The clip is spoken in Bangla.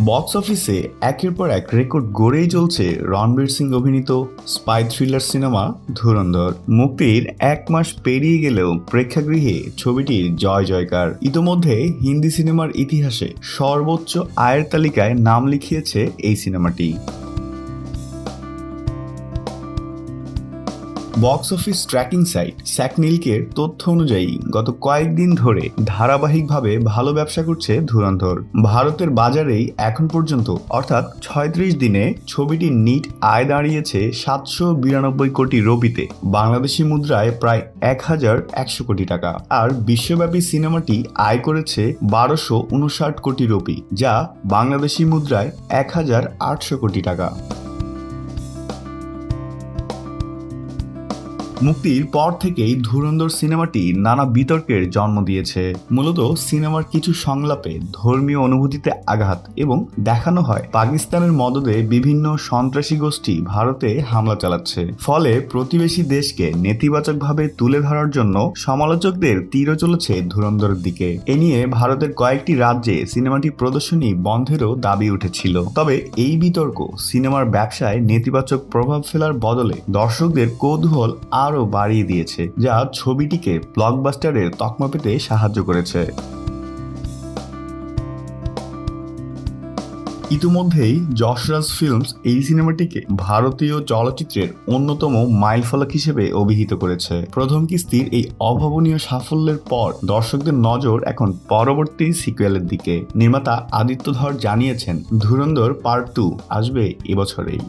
বক্স অফিসে একের পর এক রেকর্ড গড়েই চলছে রণবীর সিং অভিনীত স্পাই থ্রিলার সিনেমা ধুরন্ধর। মুক্তির 1 মাস পেরিয়ে গেলেও প্রেক্ষাগৃহে ছবিটির জয় জয়কার। ইতোমধ্যে হিন্দি সিনেমার ইতিহাসে সর্বোচ্চ আয়ের তালিকায় নাম লিখিয়েছে এই সিনেমাটি। বক্স অফিস ট্র্যাকিং সাইট স্যাকনিলকের তথ্য অনুযায়ী গত কয়েকদিন ধরে ধারাবাহিকভাবে ভালো ব্যবসা করছে ধুরন্ধর। ভারতের বাজারেই এখন পর্যন্ত অর্থাৎ 36 দিনে ছবিটির নিট আয় দাঁড়িয়েছে 792 কোটি রুপিতে, বাংলাদেশি মুদ্রায় প্রায় 1100 কোটি টাকা। আর বিশ্বব্যাপী সিনেমাটি আয় করেছে 1259 কোটি রুপি, যা বাংলাদেশি মুদ্রায় 1800 কোটি টাকা। মুক্তির পর থেকেই ধুরন্ধর সিনেমাটি নানা বিতর্কের জন্ম দিয়েছে। মূলত সিনেমার কিছু সংলাপে ধর্মীয় অনুভূতিতে আঘাত এবং দেখানো হয় পাকিস্তানের মদদে বিভিন্ন সন্ত্রাসী গোষ্ঠী ভারতে হামলা চালাচ্ছে। ফলে প্রতিবেশী দেশকে নেতিবাচকভাবে তুলে ধরার জন্য সমালোচকদের তীরও চলেছে ধুরন্ধরের দিকে। এ নিয়ে ভারতের কয়েকটি রাজ্যে সিনেমাটি প্রদর্শনী বন্ধেরও দাবি উঠেছিল। তবে এই বিতর্ক সিনেমার ব্যবসায় নেতিবাচক প্রভাব ফেলার বদলে দর্শকদের কৌতূহল আরও বাড়িয়ে দিয়েছে, যা ছবিটিকে ব্লকবাস্টারের তকমা পেতে সাহায্য করেছে। ইতিমধ্যেই যশরাজ ফিল্মস এই সিনেমাটিকে ভারতীয় চলচ্চিত্রের অন্যতম মাইলফলক হিসেবে অভিহিত করেছে। প্রথম কিস্তির এই অভাবনীয় সাফল্যের পর দর্শকদের নজর এখন পরবর্তী সিকুয়েলের দিকে। নির্মাতা আদিত্য ধর জানিয়েছেন, ধুরন্ধর পার্ট 2 আসবে এবছরেই।